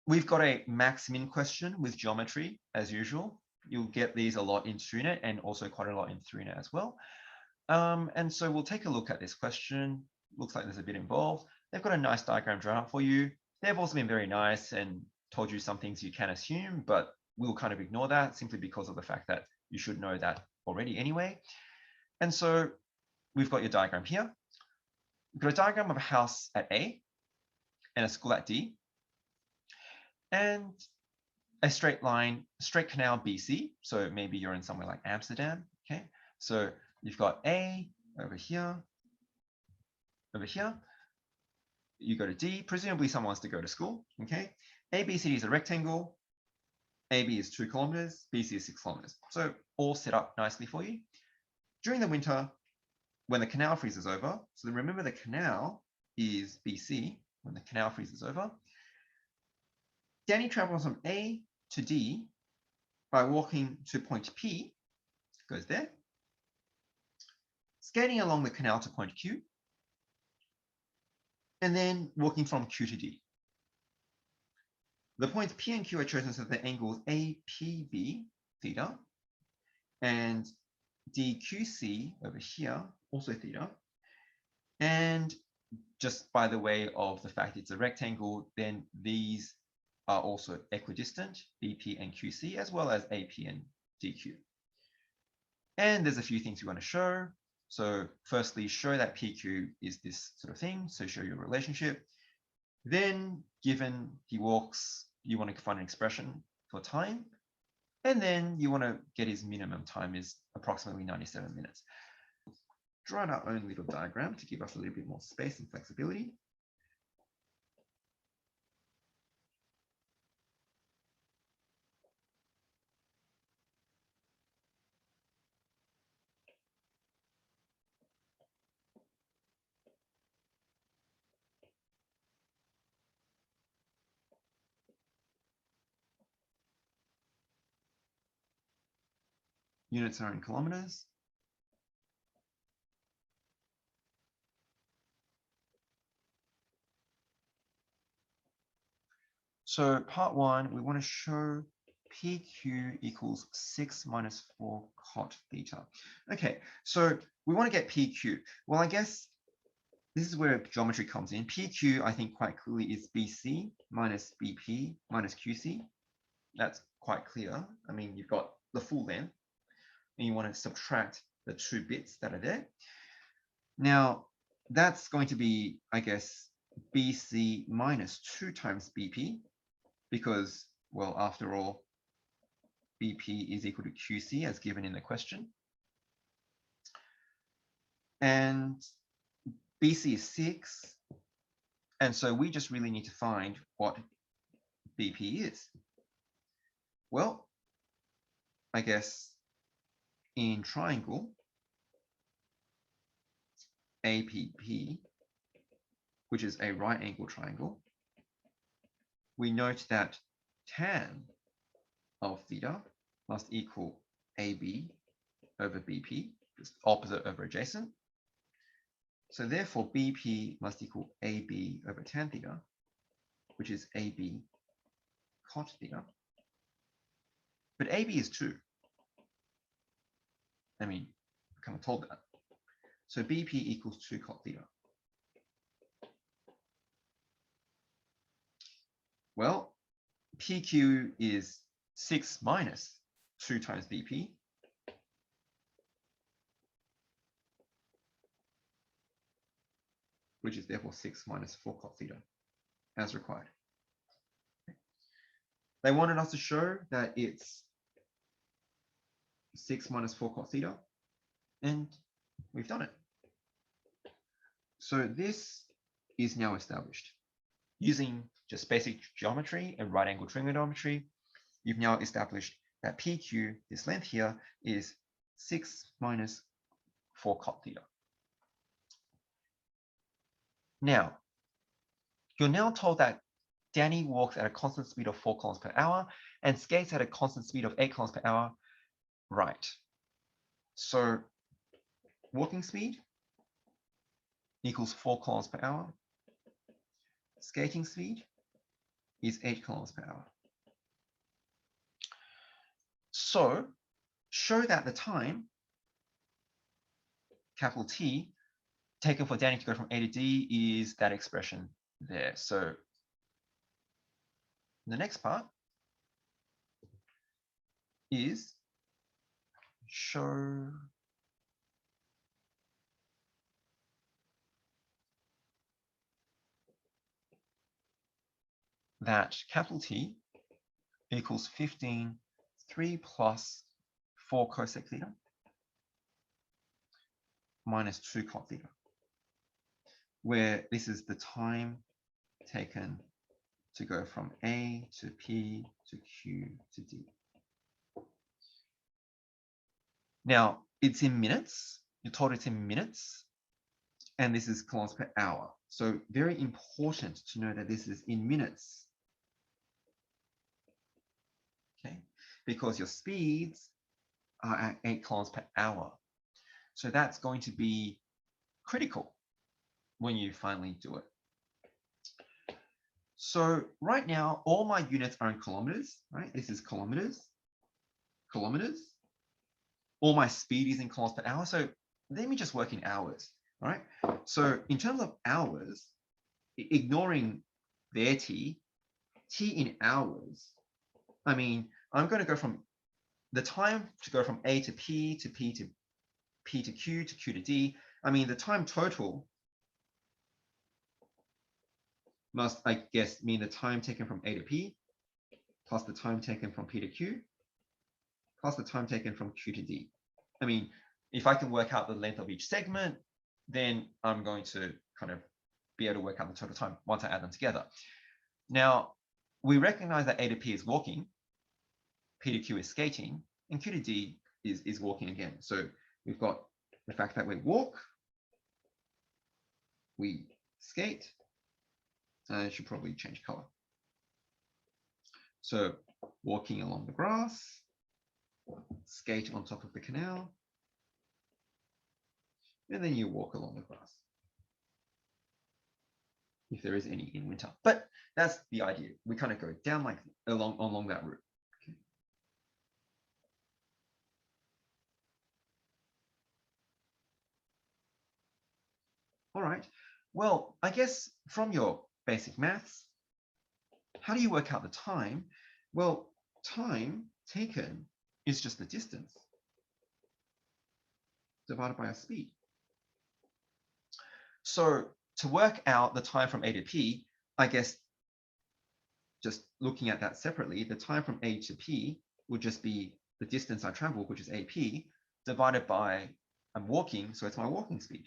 We've got a max-min question with geometry, as usual. You'll get these a lot in TrueNet and also quite a lot in ThruNet as well. And so we'll take a look at this question. Looks like there's a bit involved. They've got a nice diagram drawn up for you. They've also been very nice and told you some things you can assume, but we'll kind of ignore that simply because of the fact that you should know that already anyway. And so we've got your diagram here. We've got a diagram of a house at A and a school at D, and a straight line, straight canal BC. So maybe you're in somewhere like Amsterdam. Okay, so you've got A over here, over here. You go to D, presumably someone wants to go to school. Okay, ABCD is a rectangle. AB is 2 kilometers, BC is 6 kilometers. So all set up nicely for you. During the winter, when the canal freezes over, so remember the canal is BC when the canal freezes over. Danny travels from A to D by walking to point P, goes there, skating along the canal to point Q, and then walking from Q to D. The points P and Q are chosen so that the angles APB, theta, and DQC over here, also theta. And just by the way of the fact it's a rectangle, then these are also equidistant, BP and QC, as well as AP and DQ. And there's a few things we want to show. So firstly, show that PQ is this sort of thing. So show your relationship. Then, given he walks, you want to find an expression for time. And then you want to get his minimum time is approximately 97 minutes. Draw our own little diagram to give us a little bit more space and flexibility. Units are in kilometers. So part 1, we want to show PQ equals 6 minus 4 cot theta. Okay, so we want to get PQ. Well, I guess this is where geometry comes in. PQ, I think quite clearly is BC minus BP minus QC. That's quite clear. I mean, you've got the full length, and you want to subtract the 2 bits that are there. Now, that's going to be, I guess, BC minus 2 times BP, because, well, after all, BP is equal to QC as given in the question. And BC is 6. And so we just really need to find what BP is. Well, I guess in triangle, APP, which is a right angle triangle, we note that tan of theta must equal AB over BP, just opposite over adjacent. So therefore, BP must equal AB over tan theta, which is AB cot theta. But AB is 2. I mean, I kind of told that. So BP equals 2 cot theta. Well, PQ is 6 minus 2 times BP. Which is therefore 6 minus 4 cot theta, as required. They wanted us to show that it's 6 minus 4 cot theta, and we've done it. So this is now established. Using just basic geometry and right angle trigonometry, you've now established that PQ, this length here, is 6 minus 4 cot theta. Now, you're now told that Danny walks at a constant speed of 4 kilometers per hour and skates at a constant speed of 8 kilometers per hour. Right. So walking speed equals 4 kilometers per hour. Skating speed is 8 kilometers per hour. So show that the time, capital T, taken for Danny to go from A to D is that expression there. So the next part is show that capital T equals 15, 3 plus 4 cosec theta minus 2 cot theta, where this is the time taken to go from A to P to Q to D. Now, it's in minutes. You're told it's in minutes, and this is kilometers per hour. So very important to know that this is in minutes. Okay, because your speeds are at 8 kilometers per hour. So that's going to be critical when you finally do it. So right now, all my units are in kilometers, right? This is kilometers, kilometers. All my speed is in kilometers per hour. So let me just work in hours, all right? So in terms of hours, ignoring their T in hours, I mean, I'm going to go from the time to go from A to P to P to P to Q to D. I mean, the time total must, I guess, mean the time taken from A to P plus the time taken from P to Q plus the time taken from Q to D. I mean, if I can work out the length of each segment, then I'm going to kind of be able to work out the total time once I add them together. Now, we recognize that A to P is walking, P to Q is skating, and Q to D is walking again. So we've got the fact that we walk, we skate. I should probably change color. So walking along the grass, skate on top of the canal, and then you walk along the grass, if there is any in winter. But that's the idea. We kind of go down like along that route. Okay. All right. Well, I guess from your basic maths, how do you work out the time? Well, time taken is just the distance divided by our speed. So to work out the time from A to P, I guess just looking at that separately, the time from A to P would just be the distance I traveled, which is AP, divided by I'm walking, so it's my walking speed.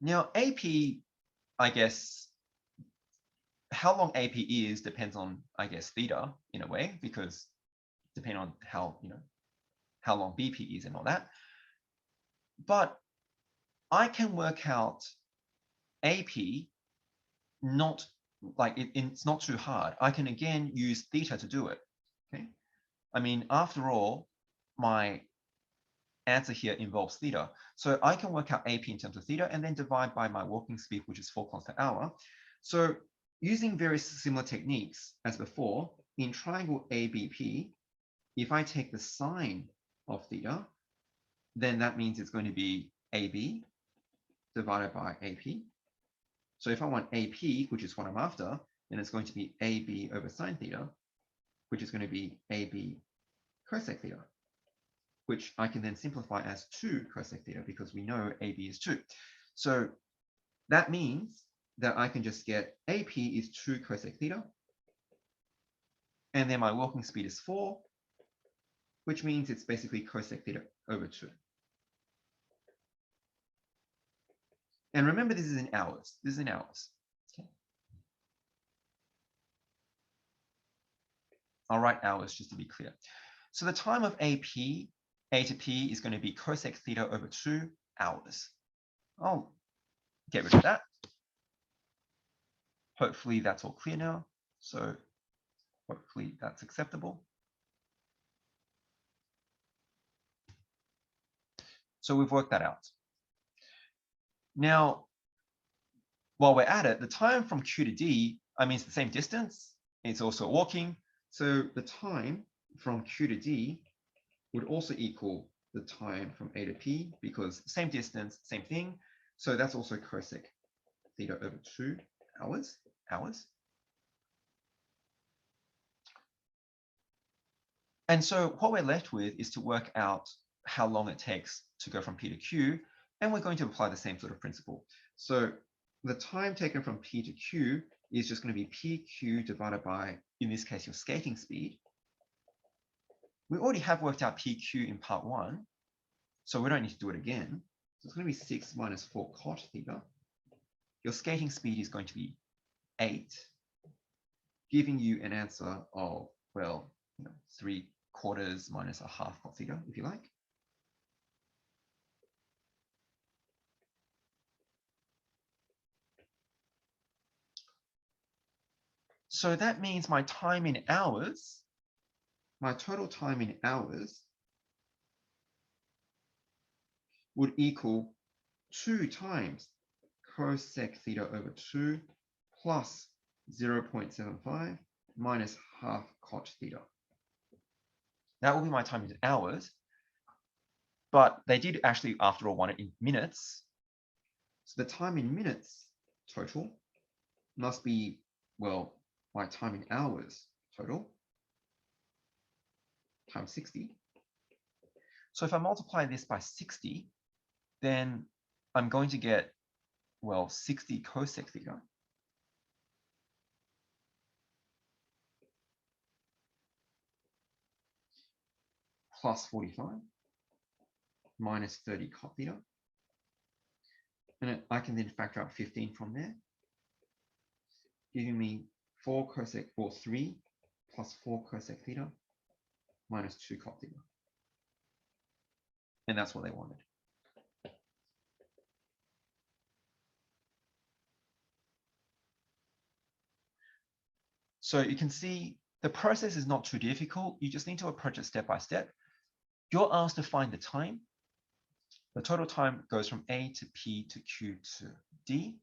Now, AP, I guess, how long AP is depends on, I guess, theta in a way, because depending on how, how long BP is and all that. But I can work out AP not like it's not too hard. I can again use theta to do it. Okay. I mean, after all, my answer here involves theta. So I can work out AP in terms of theta and then divide by my walking speed, which is 4 kilometers per hour. So using very similar techniques as before, in triangle ABP, if I take the sine of theta, then that means it's going to be AB divided by AP. So if I want AP, which is what I'm after, then it's going to be AB over sine theta, which is going to be AB cosec theta, which I can then simplify as 2 cosec theta because we know AB is 2. So that means that I can just get AP is 2 cosec theta, and then my walking speed is 4, which means it's basically cosec theta over 2. And remember, this is in hours. This is in hours. Okay. I'll write hours just to be clear. So the time of AP, A to P, is going to be cosec theta over 2 hours. I'll get rid of that. Hopefully that's all clear now. So hopefully that's acceptable. So we've worked that out. Now, while we're at it, the time from Q to D, I mean, it's the same distance. It's also walking. So the time from Q to D would also equal the time from A to P, because same distance, same thing. So that's also cosec theta over 2 hours. And so what we're left with is to work out how long it takes to go from P to Q, and we're going to apply the same sort of principle. So the time taken from P to Q is just going to be PQ divided by, in this case, your skating speed. We already have worked out PQ in part 1, so we don't need to do it again. So it's going to be 6 minus 4 cot theta. Your skating speed is going to be 8, giving you an answer of, well, 3/4 minus a half cot theta, if you like. So that means my time in hours, my total time in hours would equal 2 times cosec theta over 2 plus 0.75 minus half cot theta. That will be my time in hours, but they did actually, after all, want it in minutes. So the time in minutes total must be, well, my time in hours total times 60. So if I multiply this by 60, then I'm going to get, well, 60 cosec theta plus 45 minus 30 cot theta. And I can then factor out 15 from there, giving me 4 cosec, or 3 plus 4 cosec theta minus 2 cot theta. And that's what they wanted. So you can see the process is not too difficult. You just need to approach it step by step. You're asked to find the time. The total time goes from A to P to Q to D.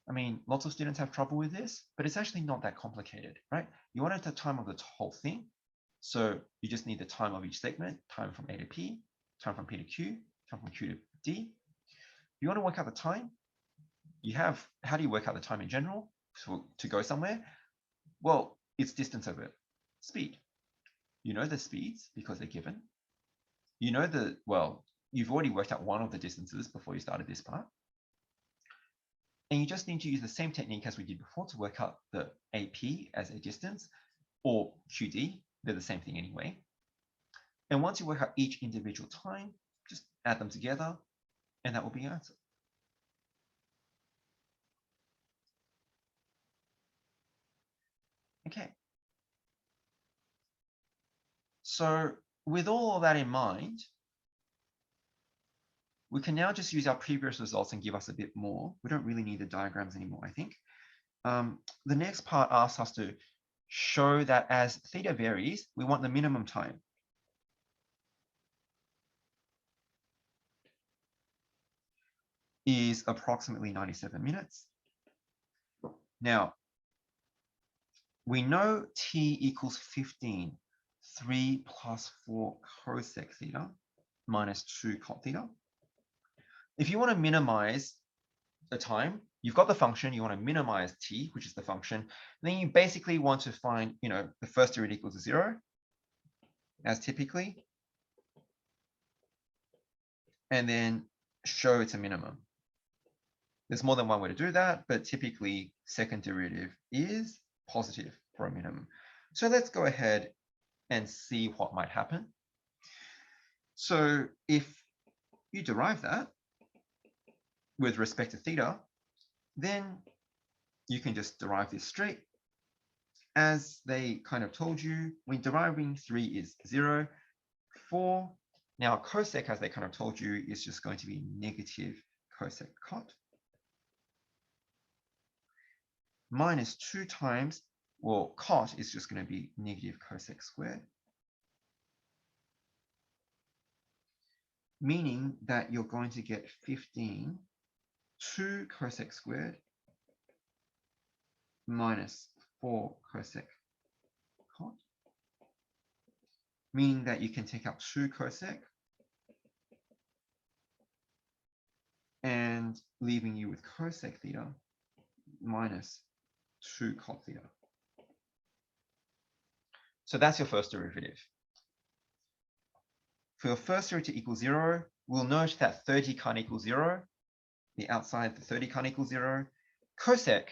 I mean, lots of students have trouble with this, but it's actually not that complicated, right? You want the time of the whole thing. So you just need the time of each segment, time from A to P, time from P to Q, time from Q to D. You want to work out the time. You have, how do you work out the time in general to go somewhere? Well, it's distance over speed. You know the speeds because they're given. You know well, you've already worked out one of the distances before you started this part. And you just need to use the same technique as we did before to work out the AP as a distance, or QD, they're the same thing anyway. And once you work out each individual time, just add them together, and that will be your answer. Okay. So with all of that in mind, we can now just use our previous results and give us a bit more. We don't really need the diagrams anymore, I think. The next part asks us to show that as theta varies, we want the minimum time. Is approximately 97 minutes. Now, we know t equals 15. 3 plus 4 cosec theta minus 2 cot theta. If you want to minimize the time, you've got the function, you want to minimize t, which is the function, then you basically want to find, the first derivative equals to 0, as typically, and then show it's a minimum. There's more than one way to do that, but typically second derivative is positive for a minimum. So let's go ahead and see what might happen. So if you derive that with respect to theta, then you can just derive this straight. As they kind of told you, when deriving 3 is 0, 4. Now cosec, as they kind of told you, is just going to be negative cosec cot. Minus 2 times, well, cot is just going to be negative cosec squared. Meaning that you're going to get 15, 2 cosec squared minus 4 cosec cot, meaning that you can take out 2 cosec and leaving you with cosec theta minus 2 cot theta. So that's your first derivative. For your first derivative to equal 0, we'll note that 30 can't equal 0. The outside, the 30 can't equal 0. Cosec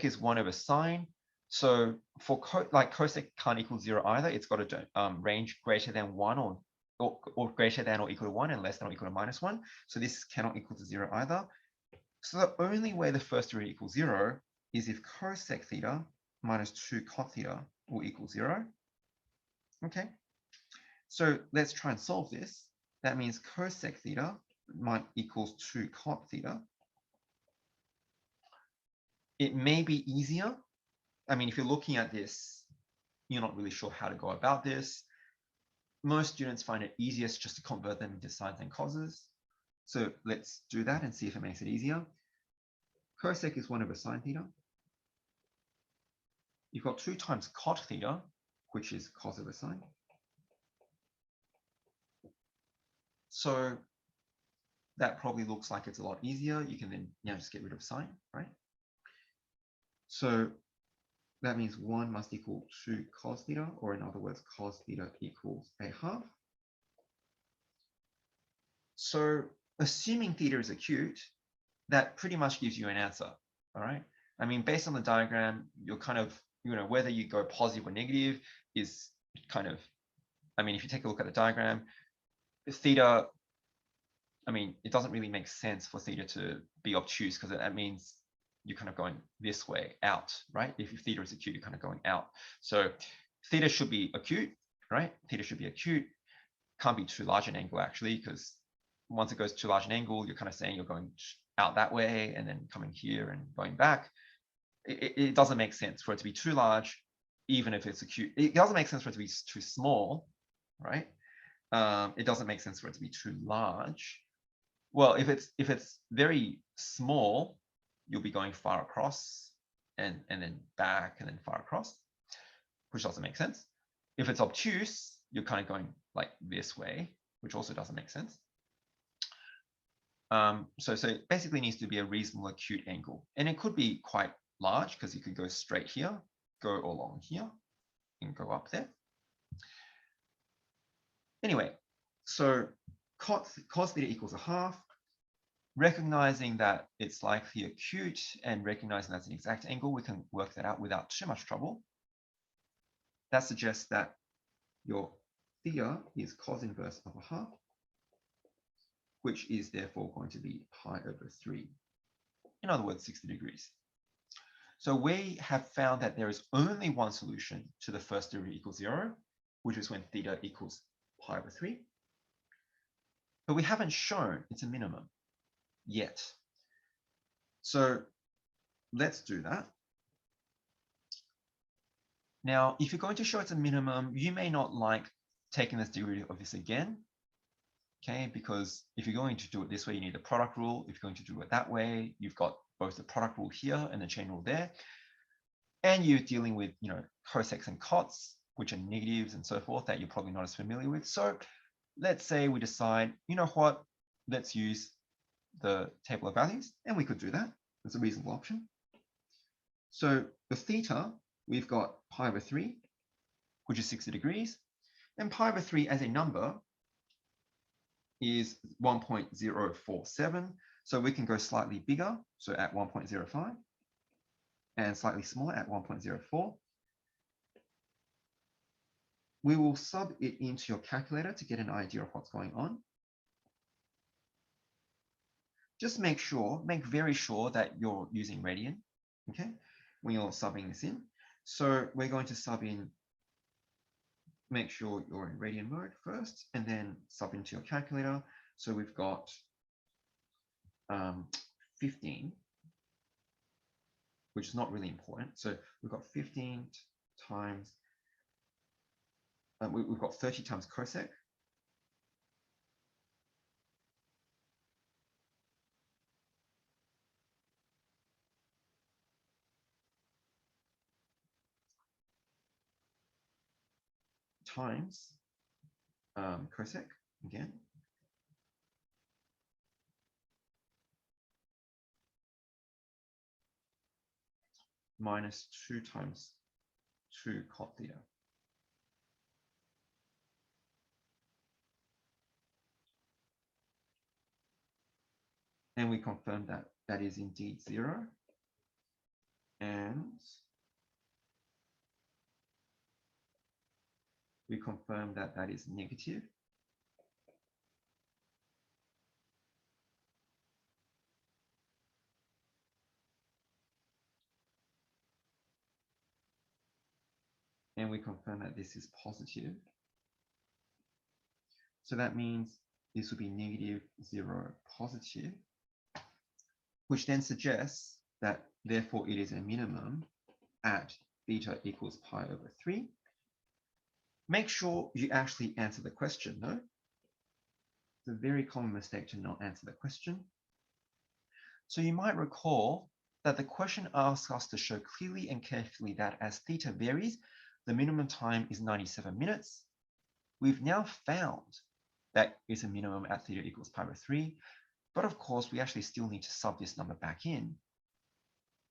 is 1 over sine. So for cosec can't equal 0 either. It's got a range greater than 1 or greater than or equal to 1 and less than or equal to minus 1. So this cannot equal to 0 either. So the only way the first derivative equals 0 is if cosec theta minus 2 cot theta will equal 0. Okay. So let's try and solve this. That means cosec theta equals 2 cot theta. It may be easier. I mean, if you're looking at this, you're not really sure how to go about this. Most students find it easiest just to convert them into sines and causes. So let's do that and see if it makes it easier. Cosec is 1 over sine theta. You've got 2 times cot theta, which is cos over sine. So that probably looks like it's a lot easier. You can then just get rid of sine, right? So that means 1 must equal 2 cos theta, or in other words, cos theta equals a half. So assuming theta is acute, that pretty much gives you an answer, all right? I mean, based on the diagram, you're kind of, whether you go positive or negative is kind of, I mean, if you take a look at the diagram, theta, I mean, it doesn't really make sense for theta to be obtuse because that means you're kind of going this way out, right? If theta is acute, you're kind of going out. So theta should be acute, right? Theta should be acute. Can't be too large an angle actually, because once it goes too large an angle, you're kind of saying you're going out that way and then coming here and going back. It doesn't make sense for it to be too large, even if it's acute. It doesn't make sense for it to be too small, right? It doesn't make sense for it to be too large. Well, if it's very small, you'll be going far across and then back and then far across, which doesn't make sense. If it's obtuse, you're kind of going like this way, which also doesn't make sense. So it basically needs to be a reasonable acute angle. And it could be quite large because you could go straight here, go along here, and go up there. Anyway, so cos theta equals a half. Recognizing that it's likely acute and recognizing that's an exact angle, we can work that out without too much trouble. That suggests that your theta is cos inverse of a half, which is therefore going to be pi over 3. In other words, 60 degrees. So we have found that there is only one solution to the first derivative equals 0, which is when theta equals pi over 3. But we haven't shown it's a minimum yet. So let's do that. Now, if you're going to show it's a minimum, you may not like taking this derivative of this again, okay? Because if you're going to do it this way, you need the product rule. If you're going to do it that way, you've got both the product rule here and the chain rule there. And you're dealing with, cosecs and cots, which are negatives and so forth that you're probably not as familiar with. So let's say we decide, you know what, let's use the table of values, and we could do that. It's a reasonable option. So the theta, we've got pi over 3, which is 60 degrees, and pi over 3 as a number is 1.047. So we can go slightly bigger, so at 1.05, and slightly smaller at 1.04. We will sub it into your calculator to get an idea of what's going on. Just make very sure that you're using radian, okay, when you're subbing this in. So we're going to sub in, make sure you're in radian mode first, and then sub into your calculator. So we've got 15, which is not really important. So we've got 15 times, we've got 30 times cosec. times cosec again. Minus 2 times 2 cot theta. And we confirm that that is indeed 0. And we confirm that that is negative. And we confirm that this is positive. So that means this will be negative 0, positive, which then suggests that therefore it is a minimum at theta equals pi over 3. Make sure you actually answer the question, though. It's a very common mistake to not answer the question. So you might recall that the question asks us to show clearly and carefully that as theta varies, the minimum time is 97 minutes. We've now found that is a minimum at theta equals pi over 3. But of course, we actually still need to sub this number back in.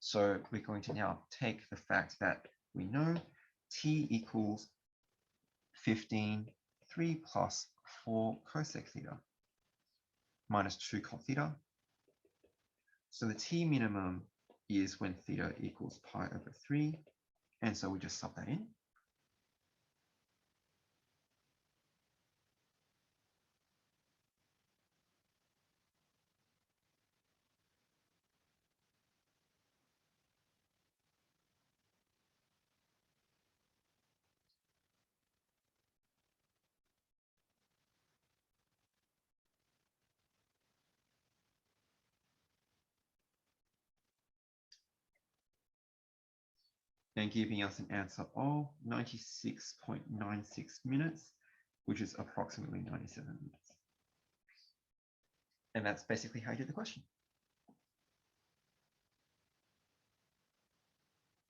So we're going to now take the fact that we know t equals 15, 3 plus 4 cosec theta minus 2 cot theta. So the t minimum is when theta equals pi over 3. And so we just sub that in. And giving us an answer of 96.96 minutes, which is approximately 97 minutes. And that's basically how you do the question.